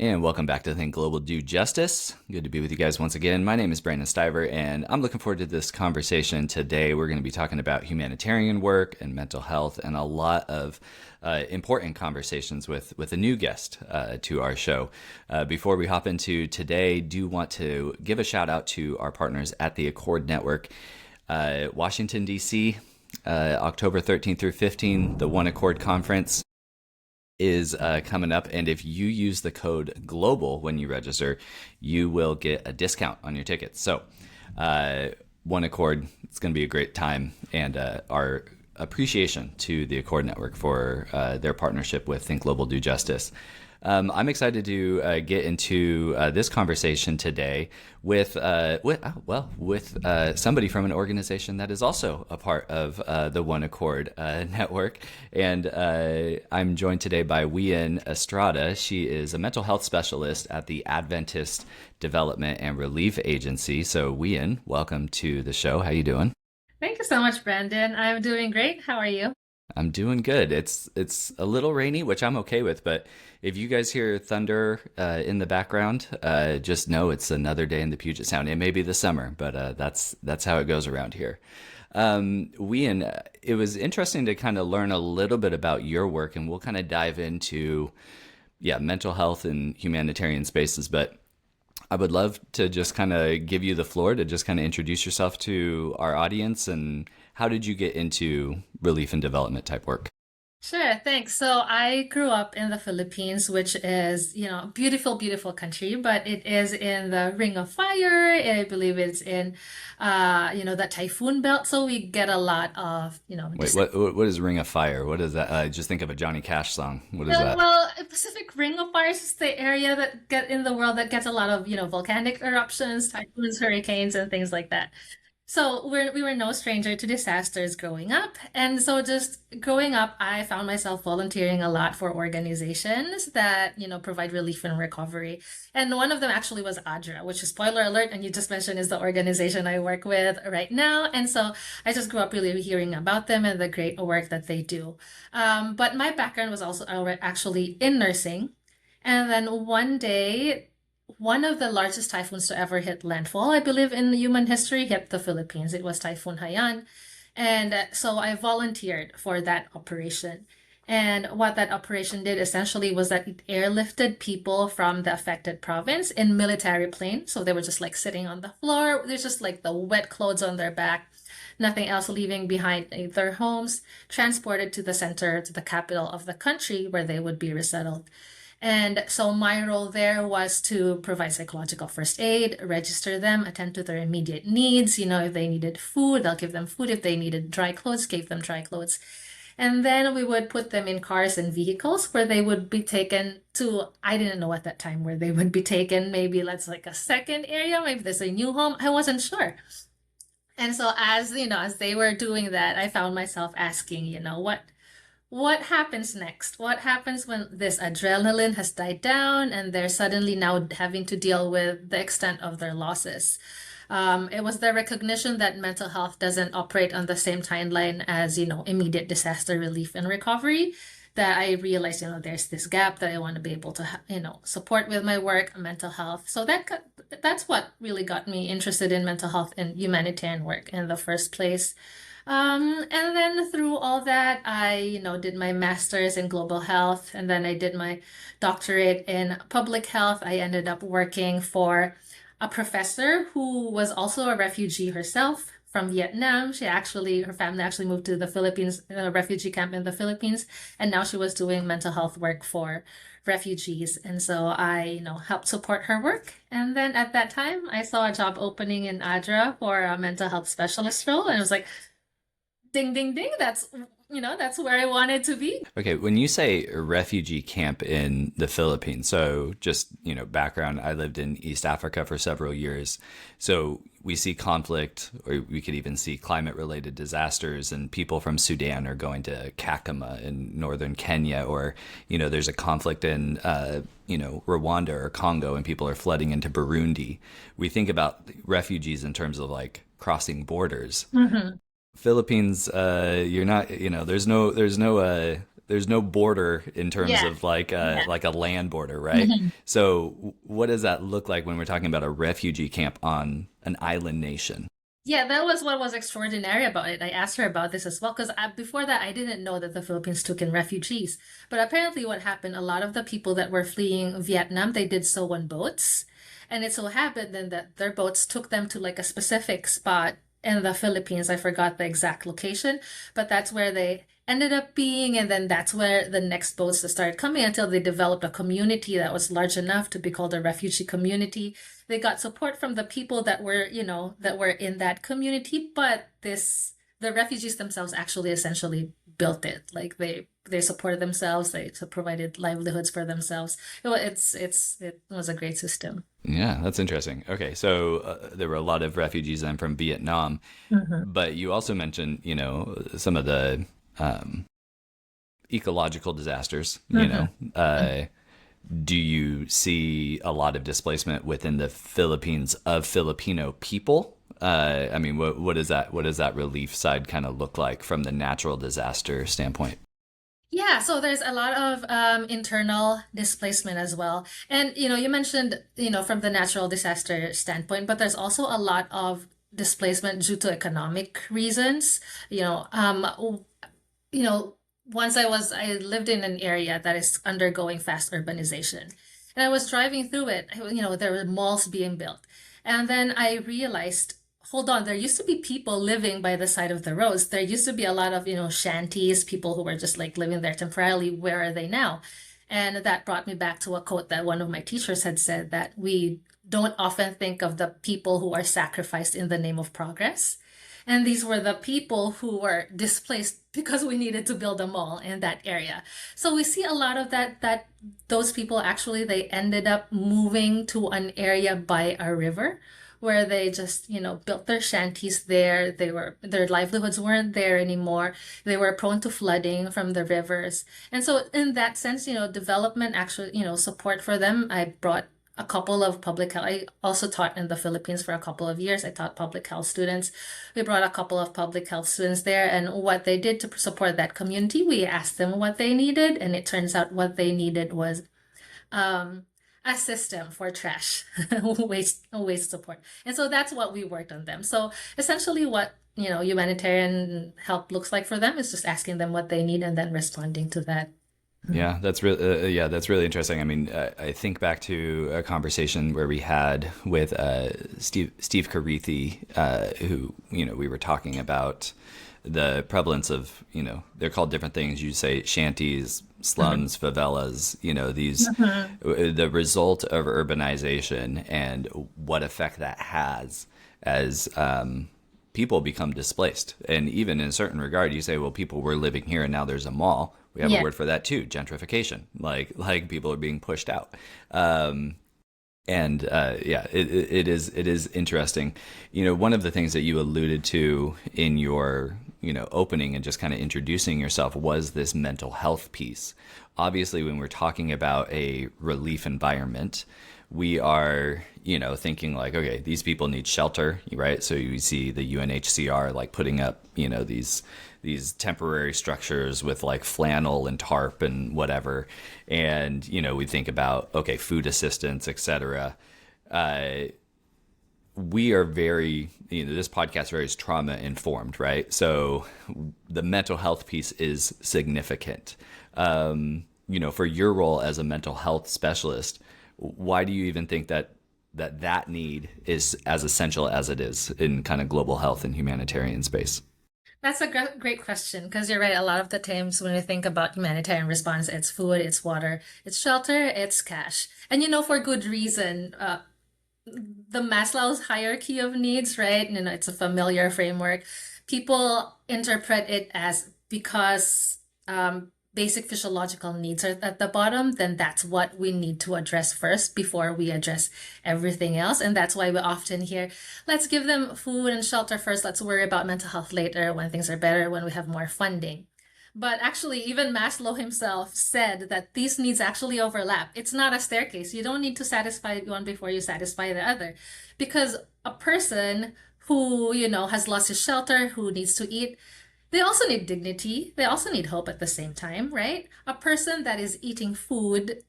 And welcome back to Think Global Do Justice. Good to be with you guys once again. My name is Brandon Stiver, and I'm looking forward to this conversation today. We're going to be talking about humanitarian work and mental health and a lot of important conversations with a new guest to our show. Before we hop into today, do want to give a shout out to our partners at the Accord Network. Washington, D.C., October 13th through 15th, the One Accord Conference is coming up, and if you use the code GLOBAL when you register, you will get a discount on your tickets. So One Accord, it's going to be a great time, and our appreciation to the Accord Network for their partnership with Think Global Do Justice. I'm excited to get into this conversation today with somebody from an organization that is also a part of the One Accord network. And I'm joined today by Weanne Estrada. She is a mental health specialist at the Adventist Development and Relief Agency. So Weanne, welcome to the show. How you doing? Thank you so much, Brandon. I'm doing great. How are you? I'm doing good. It's a little rainy, which I'm okay with, but if you guys hear thunder in the background, just know it's another day in the Puget Sound. It may be the summer, but that's how it goes around here. Weanne, it was interesting to kind of learn a little bit about your work, and we'll kind of dive into mental health and humanitarian spaces, but I would love to just kind of give you the floor to just kind of introduce yourself to our audience, and how did you get into relief and development type work? Sure, thanks. So I grew up in the Philippines, which is, beautiful, beautiful country, but it is in the Ring of Fire. I believe it's in, that typhoon belt. So we get a lot of, Wait, what is Ring of Fire? What is that? I just think of a Johnny Cash song. What is that? well, Pacific Ring of Fire is the area that get in the world that gets a lot of, volcanic eruptions, typhoons, hurricanes, and things like that. So we were no stranger to disasters growing up. And so just growing up, I found myself volunteering a lot for organizations that, provide relief and recovery. And one of them actually was ADRA, which is spoiler alert, and you just mentioned is the organization I work with right now. And so I just grew up really hearing about them and the great work that they do. But my background was also actually in nursing. And then one day, one of the largest typhoons to ever hit landfall, I believe, in human history, hit the Philippines. It was Typhoon Haiyan. And so I volunteered for that operation. And what that operation did essentially was that it airlifted people from the affected province in military planes. So they were just like sitting on the floor. There's just like the wet clothes on their back, nothing else, leaving behind their homes, transported to the center, to the capital of the country where they would be resettled. And so my role there was to provide psychological first aid, register them, attend to their immediate needs. If they needed food, I'll give them food. If they needed dry clothes, gave them dry clothes. And then we would put them in cars and vehicles where they would be taken to, I didn't know at that time where they would be taken. Maybe that's like a second area. Maybe there's a new home. I wasn't sure. And so as they were doing that, I found myself asking, what happens next? What happens when this adrenaline has died down and they're suddenly now having to deal with the extent of their losses? It was the recognition that mental health doesn't operate on the same timeline as, immediate disaster relief and recovery, that I realized, there's this gap that I want to be able to, support with my work, mental health. So that's what really got me interested in mental health and humanitarian work in the first place. And then through all that, I, did my master's in global health, and then I did my doctorate in public health. I ended up working for a professor who was also a refugee herself from Vietnam. Her family actually moved to the Philippines, a refugee camp in the Philippines, and now she was doing mental health work for refugees. And so I, helped support her work. And then at that time, I saw a job opening in ADRA for a mental health specialist role, and I was like, ding, ding, ding. That's where I wanted to be. Okay, when you say refugee camp in the Philippines, so just, background, I lived in East Africa for several years. So we see conflict, or we could even see climate related disasters, and people from Sudan are going to Kakuma in northern Kenya, or, there's a conflict in, Rwanda or Congo, and people are flooding into Burundi. We think about refugees in terms of like crossing borders. Mm-hmm. Philippines, you're not, there's no there's no border in terms Yeah. of Yeah. like a land border, right? Mhm. So what does that look like when we're talking about a refugee camp on an island nation? Yeah, that was what was extraordinary about it. I asked her about this as well because before that, I didn't know that the Philippines took in refugees. But apparently, what happened, a lot of the people that were fleeing Vietnam, they did so on boats. And it so happened then that their boats took them to like a specific spot in the Philippines. I forgot the exact location, but that's where they ended up being. And then that's where the next boats started coming until they developed a community that was large enough to be called a refugee community. They got support from the people that were, that were in that community, but the refugees themselves actually essentially built it. Like they supported themselves, they provided livelihoods for themselves. It was a great system. Yeah, that's interesting. Okay, so there were a lot of refugees then from Vietnam, Hmm. but you also mentioned, some of the um, ecological disasters. Do you see a lot of displacement within the Philippines of Filipino people? I mean, what does that relief side kind of look like from the natural disaster standpoint? Yeah, so there's a lot of internal displacement as well. And you mentioned, from the natural disaster standpoint, but there's also a lot of displacement due to economic reasons. You know, um, you know, once I lived in an area that is undergoing fast urbanization. And I was driving through it, there were malls being built. And then I realized, hold on, there used to be people living by the side of the roads. There used to be a lot of, shanties, people who were just like living there temporarily. Where are they now? And that brought me back to a quote that one of my teachers had said that we don't often think of the people who are sacrificed in the name of progress. And these were the people who were displaced because we needed to build a mall in that area. So we see a lot of that those people actually they ended up moving to an area by a river where they just, built their shanties there. Their livelihoods weren't there anymore. They were prone to flooding from the rivers. And so in that sense, development actually, support for them. I brought a couple of public health. I also taught in the Philippines for a couple of years. I taught public health students. We brought a couple of public health students there, and what they did to support that community, we asked them what they needed, and it turns out what they needed was um, a system for trash waste support. And so that's what we worked on them. So essentially, what humanitarian help looks like for them is just asking them what they need and then responding to that. Yeah, that's really interesting. I mean, I think back to a conversation where we had with Steve Carethi, who we were talking about the prevalence of they're called different things. You say shanties, slums, favelas. These Mhm. the result of urbanization and what effect that has as people become displaced. And even in a certain regard, you say, well, people were living here and now there's a mall. We have a Yeah. word for that too, gentrification. Like people are being pushed out. And yeah, it is interesting. One of the things that you alluded to in your opening and just kind of introducing yourself was this mental health piece. Obviously, when we're talking about a relief environment, we are thinking like, okay, these people need shelter, right? So you see the UNHCR like putting up these temporary structures with like flannel and tarp and whatever. And we think about, okay, food assistance, etc. We are very, this podcast very is trauma informed, right? So the mental health piece is significant. For your role as a mental health specialist, why do you even think that need is as essential as it is in kind of global health and humanitarian space? That's a great question because you're right. A lot of the times when we think about humanitarian response, it's food, it's water, it's shelter, it's cash. And for good reason. The Maslow's hierarchy of needs, right? It's a familiar framework. People interpret it as because basic physiological needs are at the bottom, then that's what we need to address first before we address everything else. And that's why we often hear, let's give them food and shelter first. Let's worry about mental health later when things are better, when we have more funding. But actually, even Maslow himself said that these needs actually overlap. It's not a staircase. You don't need to satisfy one before you satisfy the other. Because a person who, has lost his shelter, who needs to eat, They also need dignity. They also need hope at the same time, right? A person that is eating food,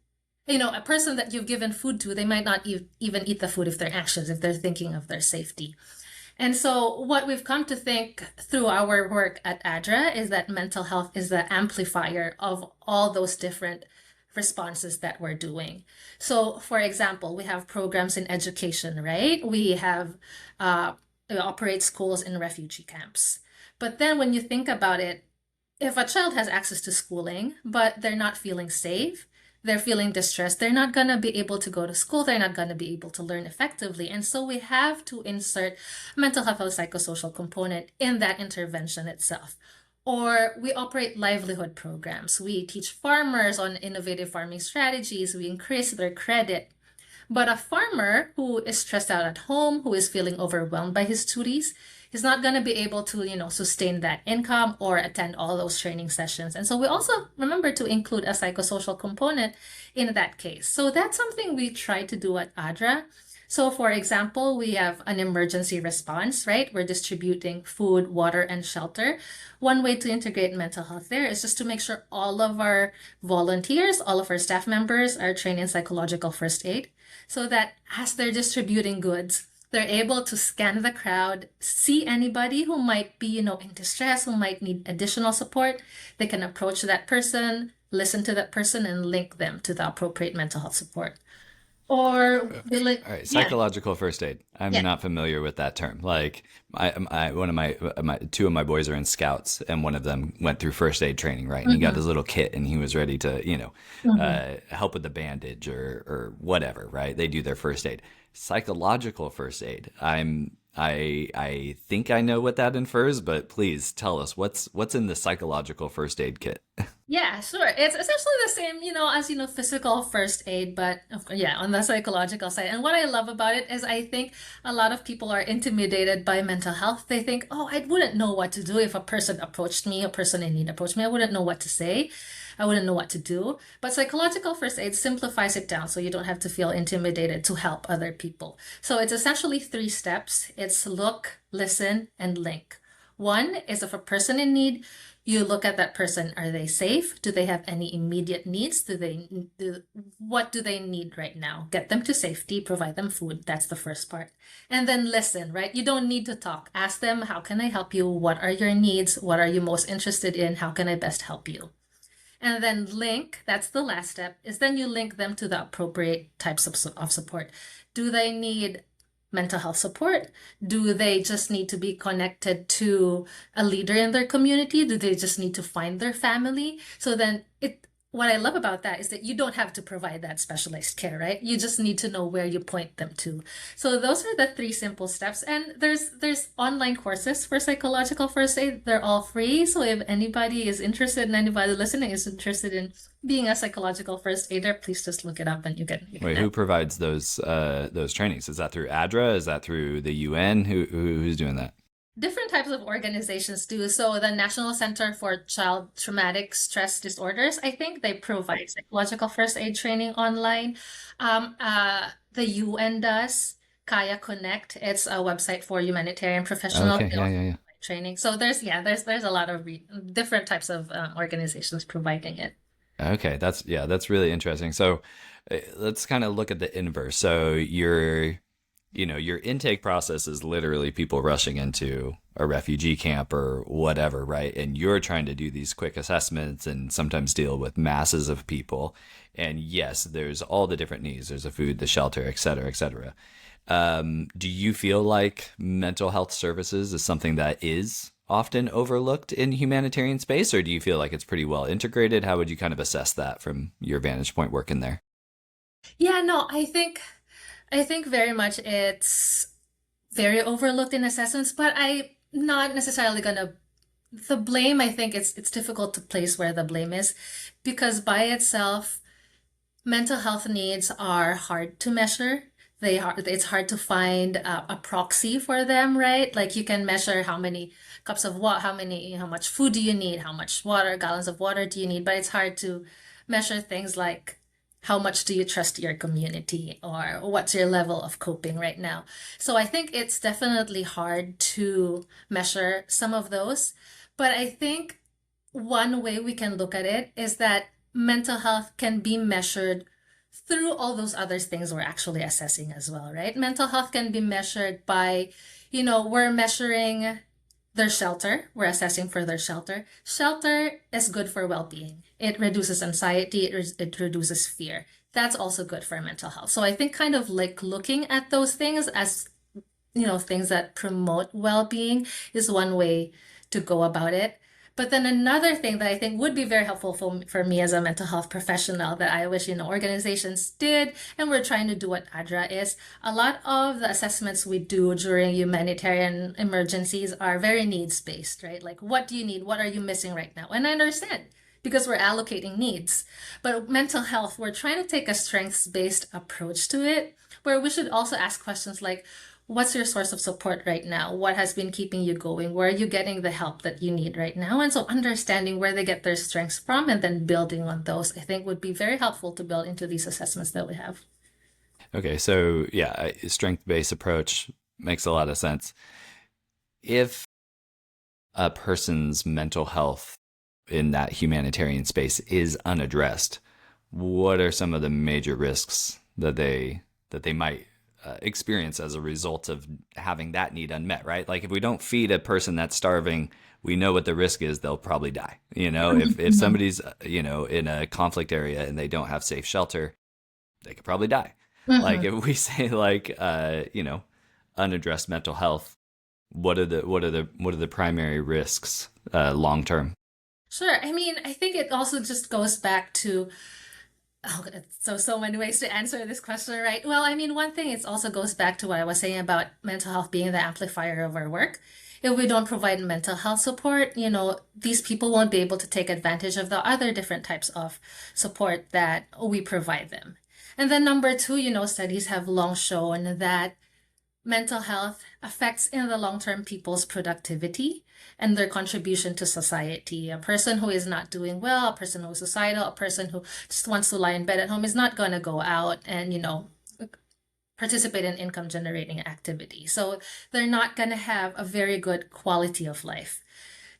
a person that you've given food to, they might not even eat the food if they're anxious, if they're thinking of their safety. And so, what we've come to think through our work at ADRA is that mental health is the amplifier of all those different responses that we're doing. So, for example, we have programs in education, right? We operate schools in refugee camps. But then, when you think about it, if a child has access to schooling, but they're not feeling safe, they're feeling distressed, they're not going to be able to go to school, they're not going to be able to learn effectively. And so we have to insert mental health or psychosocial component in that intervention itself. Or we operate livelihood programs. We teach farmers on innovative farming strategies. We increase their credit. But a farmer who is stressed out at home, who is feeling overwhelmed by his duties, is not going to be able to, sustain that income or attend all those training sessions. And so we also remember to include a psychosocial component in that case. So that's something we try to do at ADRA. So for example, we have an emergency response, right? We're distributing food, water, and shelter. One way to integrate mental health there is just to make sure all of our volunteers, all of our staff members are trained in psychological first aid so that as they're distributing goods, they're able to scan the crowd, see anybody who might be, in distress, who might need additional support. They can approach that person, listen to that person, and link them to the appropriate mental health support. Or will it, All right, yeah, psychological first aid. I'm yeah. not familiar with that term. Like, one of my two of my boys are in scouts, and one of them went through first aid training, right? And he got Mm-hmm. his little kit, and he was ready to, Mm-hmm. help with the bandage or whatever, right? They do their first aid. Psychological first aid. I think I know what that infers, but please tell us what's in the psychological first aid kit. Yeah, sure. It's essentially the same, as physical first aid, but of course, yeah, on the psychological side. And what I love about it is I think a lot of people are intimidated by mental health. They think, oh, I wouldn't know what to do if a person approached me, a person in need approached me. I wouldn't know what to say. I wouldn't know what to do. But psychological first aid simplifies it down so you don't have to feel intimidated to help other people. So it's essentially three steps. It's look, listen, and link. One is if a person in need, you look at that person. Are they safe? Do they have any immediate needs? What do they need right now? Get them to safety, provide them food. That's the first part. And then listen, right? You don't need to talk. Ask them, how can I help you? What are your needs? What are you most interested in? How can I best help you? And then link, that's the last step, is then you link them to the appropriate types of support. Do they need mental health support? Do they just need to be connected to a leader in their community? Do they just need to find their family? So then what I love about that is that you don't have to provide that specialized care, right? You just need to know where you point them to. So those are the three simple steps. And there's online courses for psychological first aid. They're all free. So if anybody is interested and anybody listening is interested in being a psychological first aider, please just look it up and you can Wait, who provides those trainings? Is that through ADRA? Is that through the UN? Who's doing that? different types of organizations do. So the National Center for Child Traumatic Stress Disorders, I think they provide psychological first aid training online. The UN does. Kaya Connect, it's a website for humanitarian professionals. Okay, They yeah, also yeah, yeah. provide training. So there's a lot of different types of organizations providing it. Okay, that's really interesting. So let's kind of look at the inverse. So your intake process is literally people rushing into a refugee camp or whatever, right? And you're trying to do these quick assessments and sometimes deal with masses of people. And yes, there's all the different needs. There's the food, the shelter, et cetera, et cetera. Do you feel like mental health services is something that is often overlooked in humanitarian space, or do you feel like it's pretty well integrated? How would you kind of assess that from your vantage point working there? Yeah, no, I think very much it's very overlooked in assessments, but I'm not necessarily gonna the blame, I think it's difficult to place where the blame is because by itself, mental health needs are hard to measure. It's hard to find a proxy for them, right? Like you can measure how many cups of water, how much food do you need, how much water, gallons of water do you need, but it's hard to measure things like how much do you trust your community or what's your level of coping right now. So I think it's definitely hard to measure some of those. But I think one way we can look at it is that mental health can be measured through all those other things we're actually assessing as well, right? Mental health can be measured by, we're measuring their shelter. We're assessing for their shelter. Shelter is good for well-being. It reduces anxiety. It reduces fear. That's also good for mental health. So I think kind of like looking at those things as, things that promote well-being is one way to go about it. But then another thing that I think would be very helpful for me as a mental health professional that I wish, organizations did, and we're trying to do what ADRA is, a lot of the assessments we do during humanitarian emergencies are very needs-based, right? Like, what do you need? What are you missing right now? And I understand because we're allocating needs. But mental health, we're trying to take a strengths-based approach to it, where we should also ask questions like, what's your source of support right now? What has been keeping you going? Where are you getting the help that you need right now? And so understanding where they get their strengths from and then building on those, I think would be very helpful to build into these assessments that we have. Okay, so yeah, a strength-based approach makes a lot of sense. If a person's mental health in that humanitarian space is unaddressed, what are some of the major risks that they might experience as a result of having that need unmet, right? Like if we don't feed a person that's starving, we know what the risk is, they'll probably die. If somebody's, in a conflict area and they don't have safe shelter, they could probably die. Like if we say like, unaddressed mental health, what are the primary risks long term? Sure. I mean, I think it also just goes back to so many ways to answer this question, right? Well, I mean, one thing it also goes back to what I was saying about mental health being the amplifier of our work. If we don't provide mental health support, these people won't be able to take advantage of the other different types of support that we provide them. And then number two, studies have long shown that mental health affects in the long term people's productivity and their contribution to society. A person who is not doing well, a person who is suicidal, a person who just wants to lie in bed at home is not going to go out and, participate in income generating activity. So they're not going to have a very good quality of life.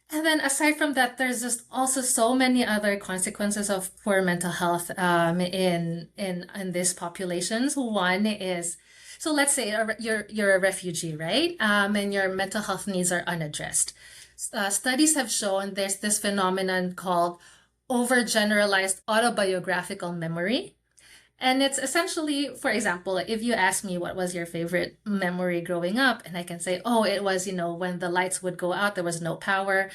And then aside from that, there's just also so many other consequences of poor mental health in these populations. One is, so let's say you're a refugee, right? And your mental health needs are unaddressed. Studies have shown there's this phenomenon called overgeneralized autobiographical memory. And it's essentially, for example, if you ask me what was your favorite memory growing up, and I can say, oh, it was, when the lights would go out, there was no power.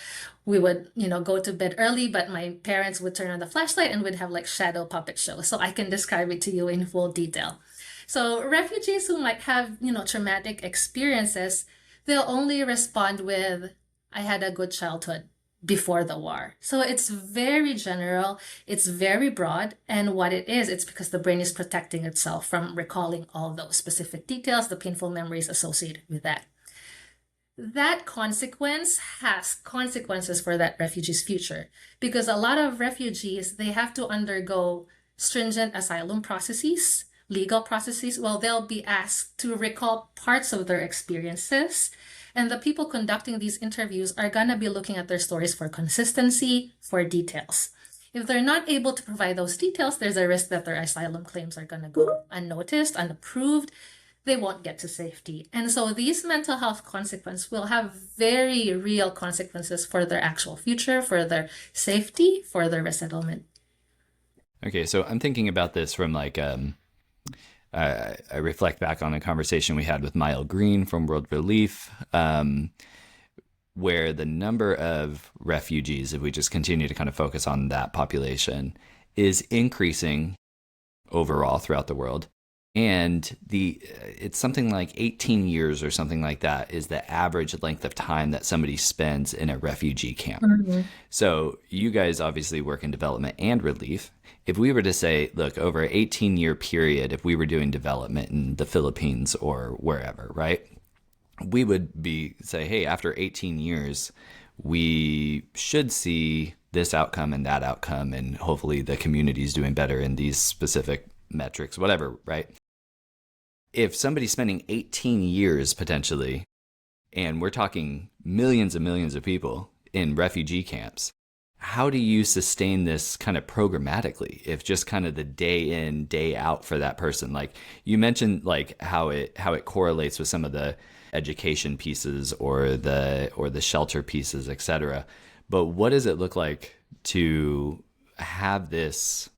We would, go to bed early, but my parents would turn on the flashlight and we'd have like shadow puppet show. So I can describe it to you in full detail. So refugees who might have, traumatic experiences, they'll only respond with, I had a good childhood before the war. So it's very general, it's very broad, and what it is, it's because the brain is protecting itself from recalling all those specific details, the painful memories associated with that. That consequence has consequences for that refugee's future because a lot of refugees, they have to undergo stringent asylum processes, legal processes. Well, they'll be asked to recall parts of their experiences. And the people conducting these interviews are going to be looking at their stories for consistency, for details. If they're not able to provide those details, there's a risk that their asylum claims are going to go unnoticed, unapproved. They won't get to safety. And so these mental health consequences will have very real consequences for their actual future, for their safety, for their resettlement. Okay, so I'm thinking about this from like I reflect back on a conversation we had with Mile Green from World Relief, where the number of refugees, if we just continue to kind of focus on that population, is increasing overall throughout the world. And it's something like 18 years or something like that is the average length of time that somebody spends in a refugee camp. Mm-hmm. So you guys obviously work in development and relief. If we were to say, look, over an 18-year period, if we were doing development in the Philippines or wherever, right, we would say, hey, after 18 years, we should see this outcome and that outcome, and hopefully the community's doing better in these specific metrics, whatever, right? If somebody's spending 18 years potentially, and we're talking millions and millions of people, in refugee camps. How do you sustain this kind of programmatically if just kind of the day in, day out for that person? Like you mentioned like how it correlates with some of the education pieces or the shelter pieces, etc. But what does it look like to have this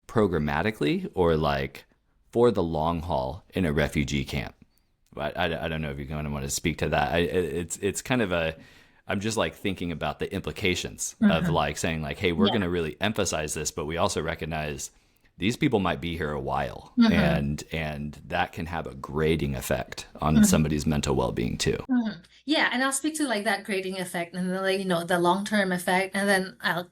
programmatically or like for the long haul in a refugee camp? I don't know if you're going to want to speak to that. It's kind of a, I'm just like thinking about the implications of Hmm. like saying like, hey, we're going Yeah. to really emphasize this, but we also recognize these people might be here a while, Hmm. and that can have a grading effect on Hmm. somebody's mental well-being too. Yeah, and I'll speak to like that grading effect and then like, the long-term effect, and then I'll,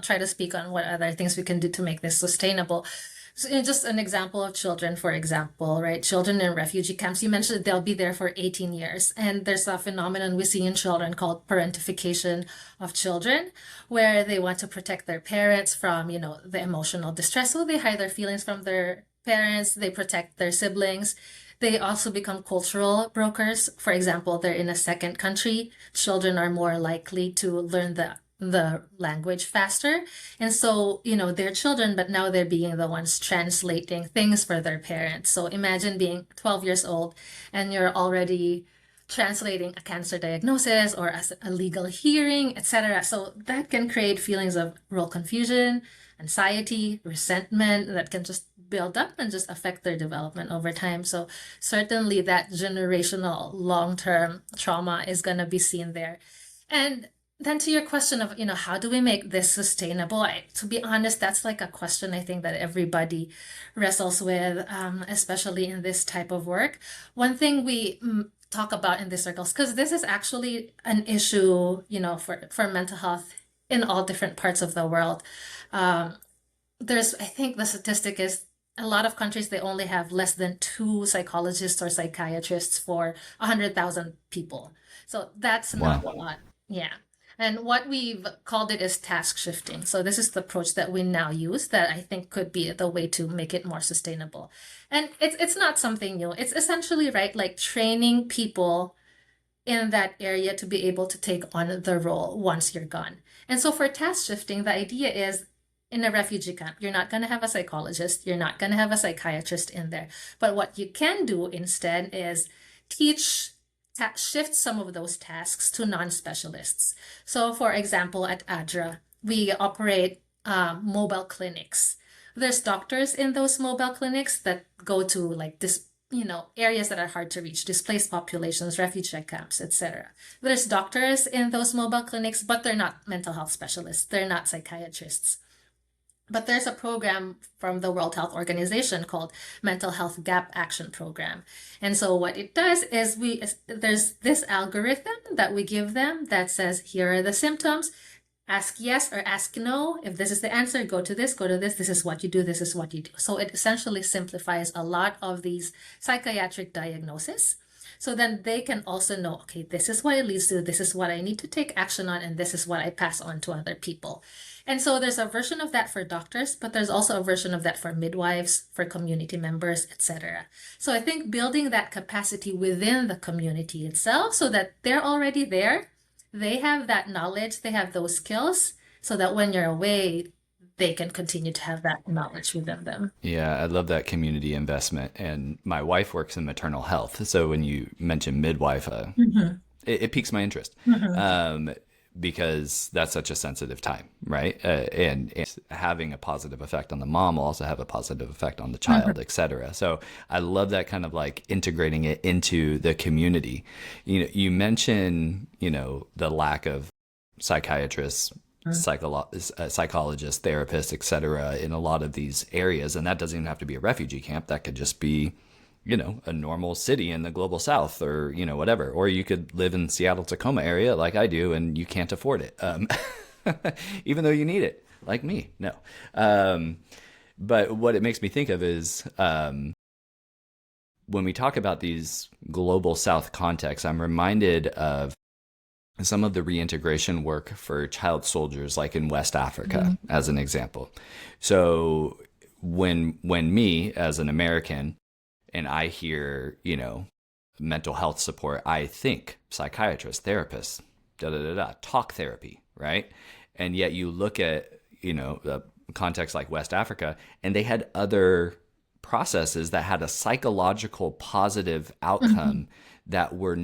try to speak on what other things we can do to make this sustainable. So, just an example of children, for example, right? Children in refugee camps, you mentioned they'll be there for 18 years. And there's a phenomenon we see in children called parentification of children, where they want to protect their parents from, the emotional distress. So they hide their feelings from their parents, they protect their siblings. They also become cultural brokers. For example, they're in a second country. Children are more likely to learn the language faster. And so, they're children, but now they're being the ones translating things for their parents. So imagine being 12 years old and you're already translating a cancer diagnosis or as a legal hearing, etc. So that can create feelings of real confusion, anxiety, resentment that can just build up and just affect their development over time. So certainly that generational long-term trauma is going to be seen there. And then to your question of, how do we make this sustainable? To be honest, that's like a question I think that everybody wrestles with, especially in this type of work. One thing we talk about in these circles, because this is actually an issue, for mental health in all different parts of the world. Um, I think the statistic is a lot of countries, they only have less than two psychologists or psychiatrists for 100,000 people. So that's not Wow. a lot. Yeah. And what we've called it is task shifting. So this is the approach that we now use that I think could be the way to make it more sustainable. And it's not something new. It's essentially, right, like training people in that area to be able to take on the role once you're gone. And so for task shifting, the idea is in a refugee camp, you're not going to have a psychologist, you're not going to have a psychiatrist in there. But what you can do instead is teach, shift some of those tasks to non-specialists. So for example, at ADRA, we operate mobile clinics. There's doctors in those mobile clinics that go to like this areas that are hard to reach, displaced populations, refugee camps, etc. There's doctors in those mobile clinics, but they're not mental health specialists. They're not psychiatrists. But there's a program from the World Health Organization called Mental Health Gap Action Program. And so what it does is there's this algorithm that we give them that says, here are the symptoms. Ask yes or ask no. If this is the answer, go to this, this is what you do, this is what you do. So it essentially simplifies a lot of these psychiatric diagnoses. So then they can also know, okay, this is what it leads to, this is what I need to take action on, and this is what I pass on to other people. And so there's a version of that for doctors, but there's also a version of that for midwives, for community members, etc. So I think building that capacity within the community itself so that they're already there, they have that knowledge, they have those skills, so that when you're away, they can continue to have that knowledge within them. Yeah, I love that community investment. And my wife works in maternal health. So when you mention midwife, Hmm. it piques my interest, Hmm. um, because that's such a sensitive time, right? And having a positive effect on the mom will also have a positive effect on the child, Hmm. etc. So I love that kind of like integrating it into the community. You mention, the lack of psychiatrists, psychologists, therapists, etc. in a lot of these areas, and that doesn't even have to be a refugee camp. That could just be a normal city in the global south or, whatever. Or you could live in Seattle, Tacoma area like I do, and you can't afford it, even though you need it, like me. No. Um, but what it makes me think of is when we talk about these global south contexts, I'm reminded of some of the reintegration work for child soldiers, like in West Africa, as an example. So when me as an American and I hear, mental health support, I think psychiatrists, therapists, da da da da, talk therapy, right? And yet you look at, a context like West Africa, and they had other processes that had a psychological positive Mhm. outcome that were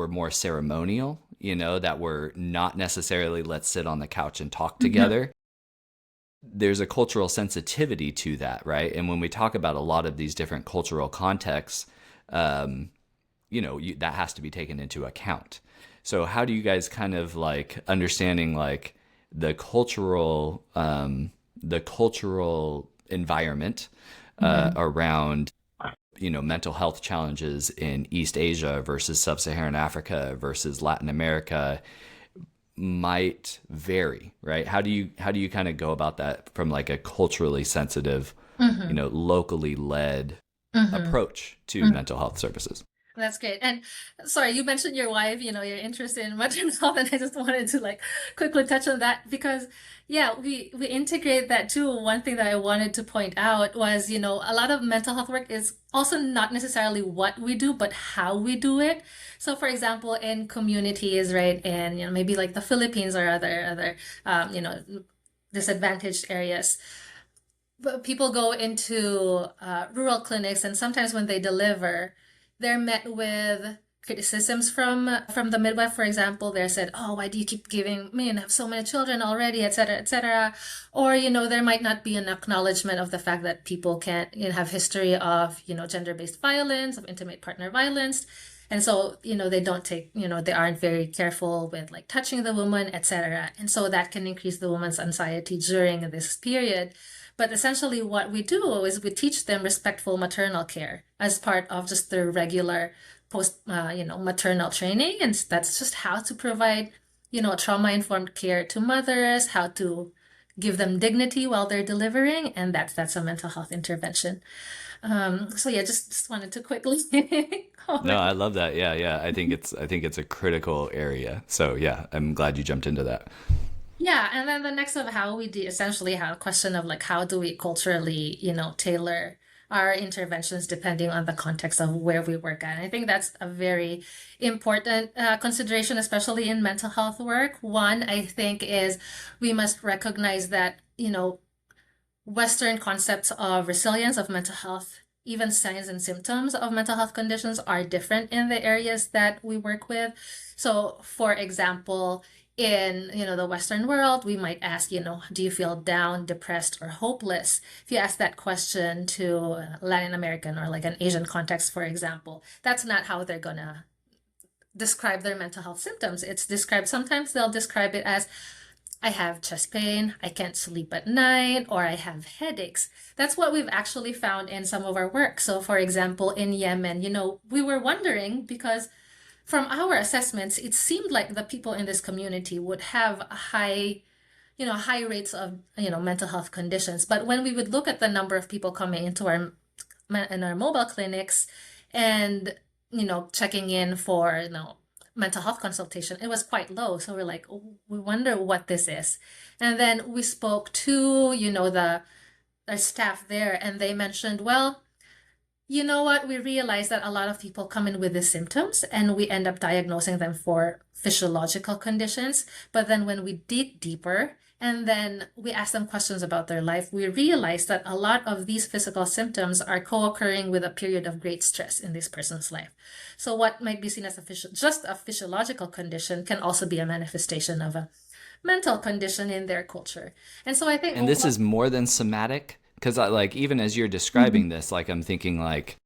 more ceremonial, that were not necessarily let's sit on the couch and talk Mhm. together. There's a cultural sensitivity to that, right? And when we talk about a lot of these different cultural contexts, um, that has to be taken into account. So how do you guys kind of like understanding like the cultural environment Mhm. around mental health challenges in East Asia versus Sub-Saharan Africa versus Latin America might vary, right? How do you kind of go about that from like a culturally sensitive, Mhm. locally led Mhm. approach to mental health services? That's great. And sorry, you mentioned your wife, you're interested in maternal health, and I just wanted to like quickly touch on that because yeah, we integrate that too. One thing that I wanted to point out was, a lot of mental health work is also not necessarily what we do, but how we do it. So for example, in communities, right, and maybe like the Philippines or other disadvantaged areas. But people go into rural clinics, and sometimes when they deliver, they're met with criticisms from the midwife. For example, they're said, "Oh, why do you keep giving me and have so many children already, etc., etc." Or there might not be an acknowledgement of the fact that people can't have history of gender-based violence, of intimate partner violence. And so, they don't take, they aren't very careful with like touching the woman, etc. And so that can increase the woman's anxiety during this period. But essentially, what we do is we teach them respectful maternal care as part of just their regular maternal training, and that's just how to provide, trauma-informed care to mothers, how to give them dignity while they're delivering, and that's a mental health intervention. So yeah, just wanted to quickly No, comment. I love that. Yeah, yeah. I think it's a critical area. So yeah, I'm glad you jumped into that. Yeah, and then the next of how we do essentially have a question of like how do we culturally, tailor our interventions depending on the context of where we work at. And I think that's a very important consideration, especially in mental health work. One, I think, is we must recognize that, Western concepts of resilience of mental health, even signs and symptoms of mental health conditions are different in the areas that we work with. So, for example, in the Western world, we might ask, do you feel down, depressed, or hopeless? If you ask that question to Latin American or like an Asian context, for example, that's not how they're gonna describe their mental health symptoms. It's described, sometimes they'll describe it as I have chest pain, I can't sleep at night, or I have headaches. That's what we've actually found in some of our work. So, for example, in Yemen, we were wondering because from our assessments, it seemed like the people in this community would have a high rates of, mental health conditions. But when we would look at the number of people coming into our mobile clinics and checking in for mental health consultation, it was quite low. So we're like, "Oh, we wonder what this is." And then we spoke to the staff there, and they mentioned, well, you know what? We realize that a lot of people come in with the symptoms and we end up diagnosing them for physiological conditions. But then when we dig deeper and then we ask them questions about their life, we realize that a lot of these physical symptoms are co-occurring with a period of great stress in this person's life. So what might be seen as just a physiological condition can also be a manifestation of a mental condition in their culture. And so I think And this what is more than somatic because I like even as you're Mhm. describing this, like I'm thinking like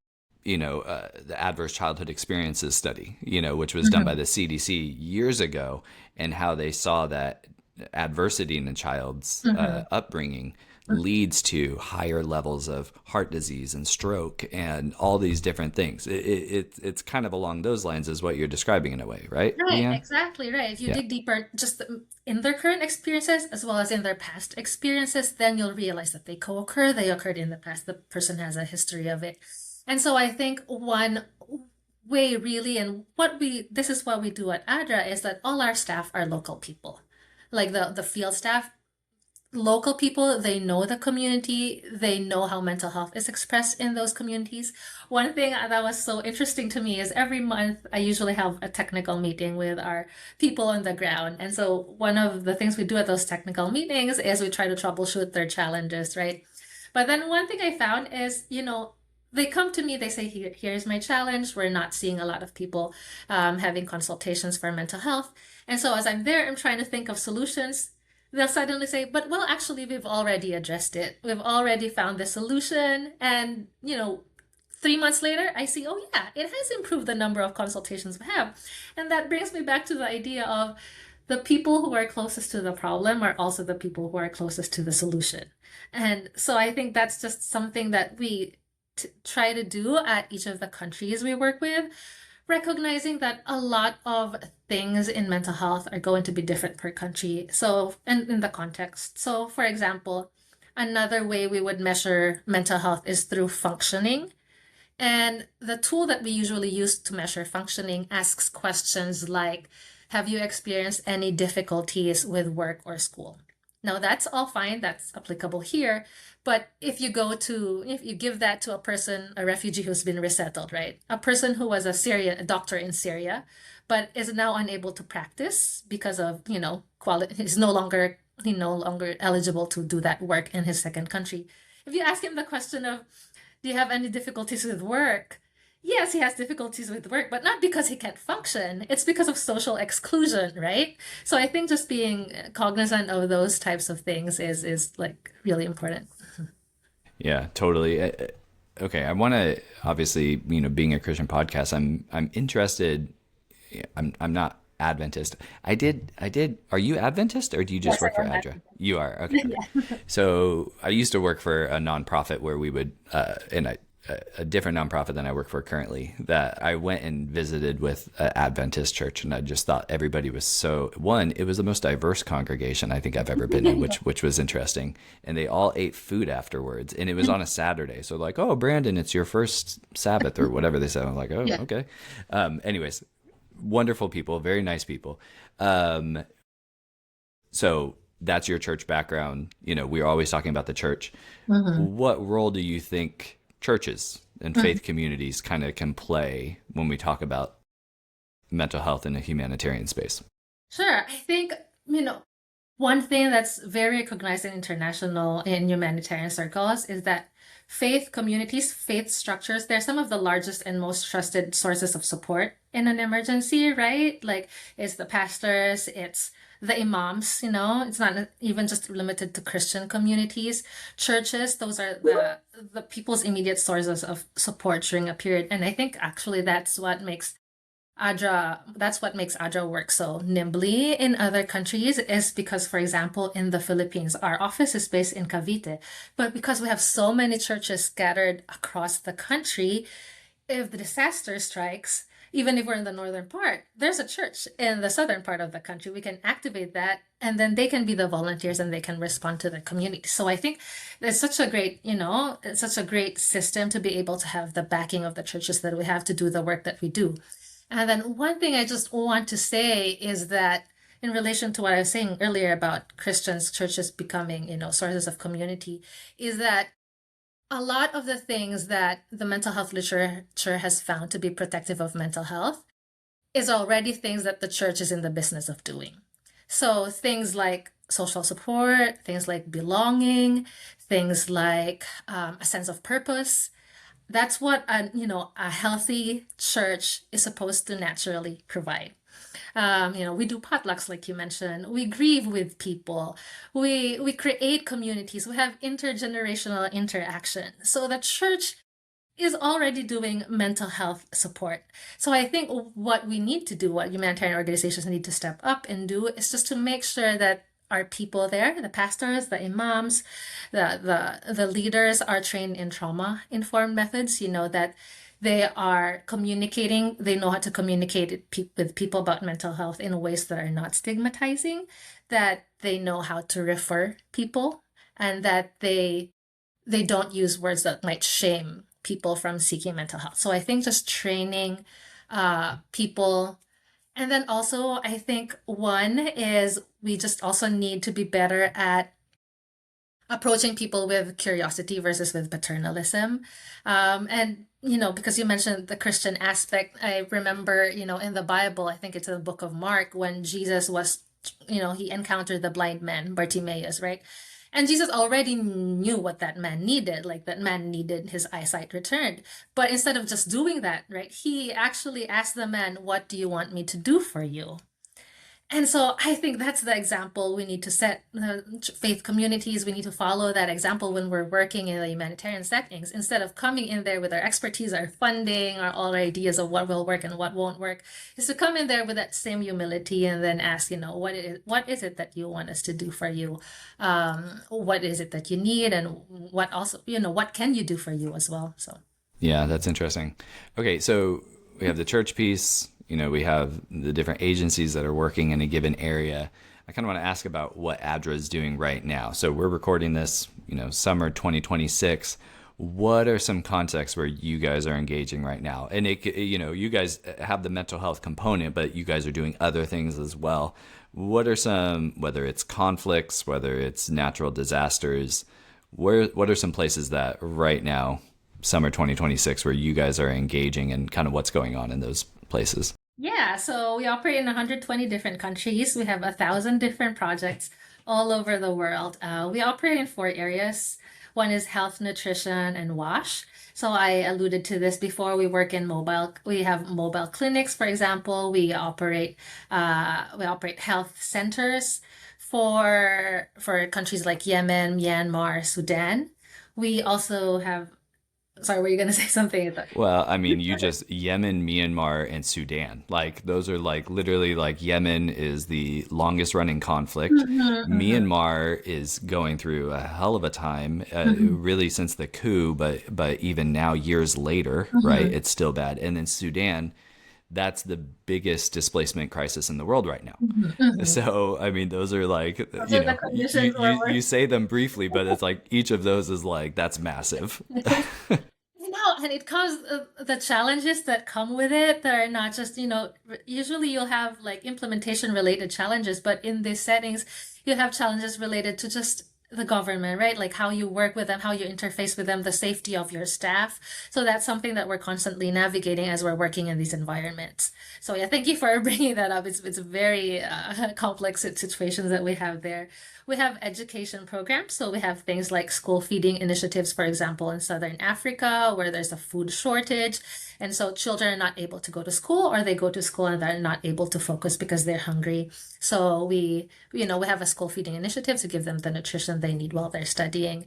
the adverse childhood experiences study, which was done by Mhm. the CDC years ago, and how they saw that adversity in a child's Mhm. upbringing leads to higher levels of heart disease and stroke and all these different things. It's kind of along those lines as what you're describing in a way, right, Right, Weanne? exactly right. If you Yeah. dig deeper, just in their current experiences as well as in their past experiences, then you'll realize that they co-occur, they occurred in the past, the person has a history of it. And so I think one way really, and this is what we do at ADRA, is that all our staff are local people. Like the field staff, local people, they know the community, they know how mental health is expressed in those communities. One thing that was so interesting to me is every month I usually have a technical meeting with our people on the ground. And so one of the things we do at those technical meetings is we try to troubleshoot their challenges, right? But then one thing I found is, they come to me, they say, here's my challenge. We're not seeing a lot of people having consultations for mental health. And so as I'm there, I'm trying to think of solutions. They'll suddenly say, but well, actually, we've already addressed it. We've already found the solution. And, 3 months later, I see, oh, yeah, it has improved the number of consultations we have. And that brings me back to the idea of the people who are closest to the problem are also the people who are closest to the solution. And so I think that's just something that we try to do at each of the countries we work with, recognizing that a lot of things in mental health are going to be different per country. So, and in the context. So, for example, another way we would measure mental health is through functioning. And the tool that we usually use to measure functioning asks questions like, have you experienced any difficulties with work or school? Now that's all fine, that's applicable here. But if you give that to a person, a refugee who's been resettled, right? A person who was a doctor in Syria, but is now unable to practice because of, quality, he's no longer eligible to do that work in his second country. If you ask him the question of, do you have any difficulties with work? Yes, he has difficulties with work, but not because he can't function. It's because of social exclusion, right? So I think just being cognizant of those types of things is like really important. Yeah, totally. Okay, I want to obviously, being a Christian podcast, I'm interested. I'm not Adventist. I did. Are you Adventist or do you just Yes, work I for am ADRA? happy. You are. Okay, okay. So I used to work for a nonprofit where we would, in a different nonprofit than I work for currently, that I went and visited with an Adventist church, and I just thought everybody was so one. It was the most diverse congregation I think I've ever been in, which was interesting, and they all ate food afterwards, and it was on a Saturday. So like, oh, Brandon, it's your first Sabbath or whatever they said. I'm like, oh, Yeah. okay. Anyways, wonderful people, very nice people. Um, so that's your church background. We're always talking about the church. Mhm. What role do you think churches and Mhm. faith communities kind of can play when we talk about mental health in a humanitarian space? Sure. I think, one thing that's very recognized in international and humanitarian circles is that faith communities, faith structures, they're some of the largest and most trusted sources of support in an emergency, right? Like it's the pastors, it's the imams, it's not even just limited to Christian communities. Churches, those are the people's immediate sources of support during a period. And I think actually that's what makes ADRA work so nimbly in other countries is because, for example, in the Philippines, our office is based in Cavite, but because we have so many churches scattered across the country, if the disaster strikes, even if we're in the northern part, there's a church in the southern part of the country. We can activate that, and then they can be the volunteers and they can respond to the community. So I think it's such a great, it's such a great system to be able to have the backing of the churches that we have to do the work that we do. And then one thing I just want to say is that in relation to what I was saying earlier about Christians, churches becoming, sources of community, is that a lot of the things that the mental health literature has found to be protective of mental health is already things that the church is in the business of doing. So things like social support, things like belonging, things like a sense of purpose, that's what a healthy church is supposed to naturally provide. We do potlucks like you mentioned. We grieve with people. We create communities. We have intergenerational interaction. So the church is already doing mental health support. So I think what we need to do, what humanitarian organizations need to step up and do, is just to make sure that our people there, the pastors, the imams, the leaders are trained in trauma informed methods, that they are communicating, they know how to communicate with people about mental health in ways that are not stigmatizing, that they know how to refer people, and that they don't use words that might shame people from seeking mental health. So I think just training people. And then also, I think one is we just also need to be better at approaching people with curiosity versus with paternalism. And, because you mentioned the Christian aspect, I remember, in the Bible, I think it's in the book of Mark, when Jesus was, he encountered the blind man, Bartimaeus, right? And Jesus already knew what that man needed, like that man needed his eyesight returned. But instead of just doing that, right, he actually asked the man, "What do you want me to do for you?" And so I think that's the example we need to set. The faith communities, we need to follow that example when we're working in the humanitarian settings. Instead of coming in there with our expertise, our funding, all our ideas of what will work and what won't work, is to come in there with that same humility and then ask, what is it that you want us to do for you? What is it that you need? And what also, what can you do for you as well? So. Yeah, that's interesting. Okay, so we have the church piece, we have the different agencies that are working in a given area. I kind of want to ask about what ADRA is doing right now. So we're recording this, summer 2026. What are some contexts where you guys are engaging right now? And you guys have the mental health component, but you guys are doing other things as well. What are some, whether it's conflicts, whether it's natural disasters, what are some places that right now, summer 2026, where you guys are engaging and kind of what's going on in those places? Yeah, so we operate in 120 different countries. We have 1,000 different projects all over the world. We operate in 4 areas. One is health, nutrition, and WASH. So I alluded to this before. We work in mobile. We have mobile clinics, for example. We operate health centers for countries like Yemen, Myanmar, Sudan. We also have. Sorry, were you going to say something? Well, I mean, you just Yemen, Myanmar, and Sudan. Like those are like literally like Yemen is the longest running conflict. Mhm, Myanmar is going through a hell of a time, mhm, really since the coup, but even now years later, right? mhm, It's still bad. And then Sudan, that's the biggest displacement crisis in the world right now. mhm, mhm. So, I mean, those are like, Those are the conditions where you say them briefly, but it's like each of those is like, that's massive. we're. No, and it comes the challenges that come with it. They're not just, usually you'll have like implementation related challenges, but in these settings, you have challenges related to just the government, right? Like how you work with them, how you interface with them, the safety of your staff. So that's something that we're constantly navigating as we're working in these environments. So yeah, thank you for bringing that up. It's very complex situations that we have there. We have education programs. So we have things like school feeding initiatives, for example, in Southern Africa, where there's a food shortage. And so children are not able to go to school, or they go to school and they're not able to focus because they're hungry. So we have a school feeding initiative to give them the nutrition they need while they're studying.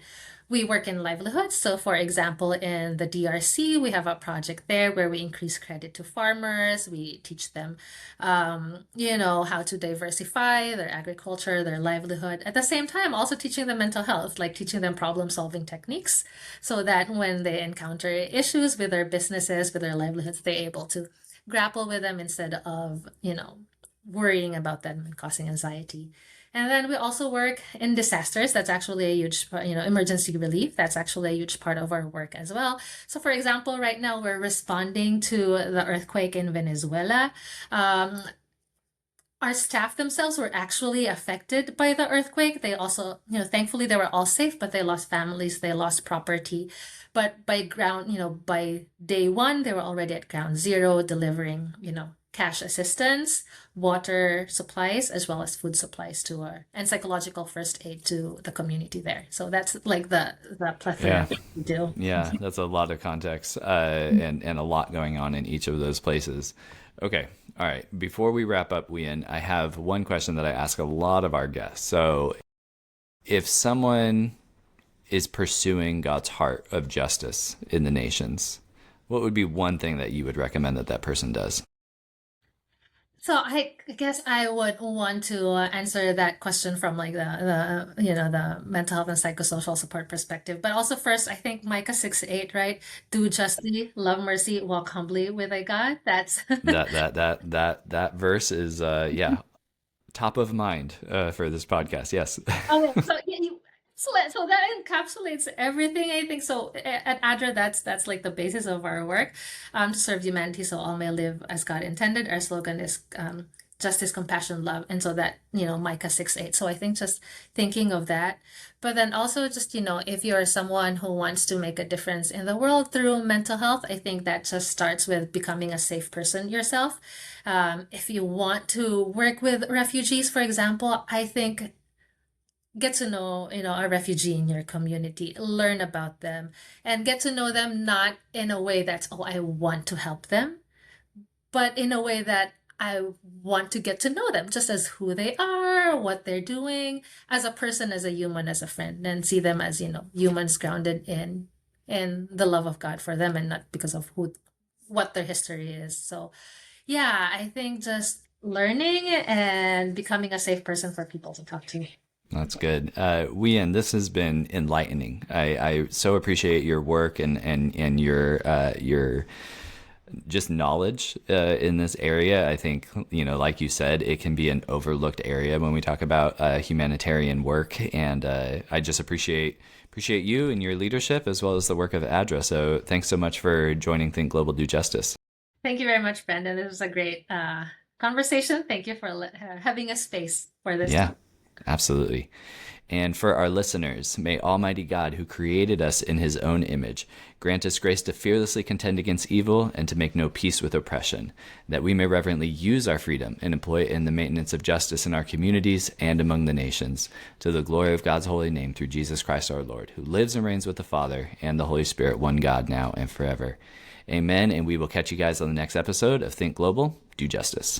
We work in livelihoods. So, for example, in the DRC, we have a project there where we increase credit to farmers. We teach them, how to diversify their agriculture, their livelihood. At the same time, also teaching them mental health, like teaching them problem-solving techniques, so that when they encounter issues with their businesses, with their livelihoods, they're able to grapple with them instead of, worrying about them and causing anxiety. And then we also work in disasters. That's actually a huge, emergency relief. That's actually a huge part of our work as well. So, for example, right now we're responding to the earthquake in Venezuela. Um, our staff themselves were actually affected by the earthquake. They also, thankfully they were all safe, but they lost families, they lost property. But by day one, they were already at ground zero, delivering, cash assistance, water supplies, as well as food supplies and psychological first aid to the community there. So that's like the plethora Yeah. of things we do. Yeah, that's a lot of context and a lot going on in each of those places. Okay, all right. Before we wrap up, Weanne, I have one question that I ask a lot of our guests. So, if someone is pursuing God's heart of justice in the nations, what would be one thing that you would recommend that that person does? So I guess I would want to answer that question from like the mental health and psychosocial support perspective. But also first, I think Micah 6:8, right? Do justly, love mercy, walk humbly with a God. That's That verse is yeah, top of mind for this podcast. Yes. okay. So yeah, so that encapsulates everything, I think. So at ADRA, that's like the basis of our work, to serve humanity so all may live as God intended. Our slogan is justice, compassion, love. And so that, Micah 6:8. So I think just thinking of that. But then also just, if you're someone who wants to make a difference in the world through mental health, I think that just starts with becoming a safe person yourself. If you want to work with refugees, for example, I think get to know, a refugee in your community, learn about them, and get to know them not in a way that's, oh, I want to help them, but in a way that I want to get to know them just as who they are, what they're doing, as a person, as a human, as a friend, and see them as, humans grounded in the love of God for them and not because of what their history is. So yeah, I think just learning and becoming a safe person for people to talk to. That's good. Weanne, this has been enlightening. I so appreciate your work and your just knowledge in this area. I think, like you said, it can be an overlooked area when we talk about humanitarian work. And I just appreciate you and your leadership as well as the work of ADRA. So thanks so much for joining Think Global Do Justice. Thank you very much, Brandon. This was a great conversation. Thank you for having a space for this. Yeah, absolutely. And for our listeners, may Almighty God, who created us in his own image, grant us grace to fearlessly contend against evil and to make no peace with oppression, that we may reverently use our freedom and employ it in the maintenance of justice in our communities and among the nations, to the glory of God's holy name through Jesus Christ our Lord, who lives and reigns with the Father and the Holy Spirit, one God, now and forever. Amen, and we will catch you guys on the next episode of Think Global, Do Justice.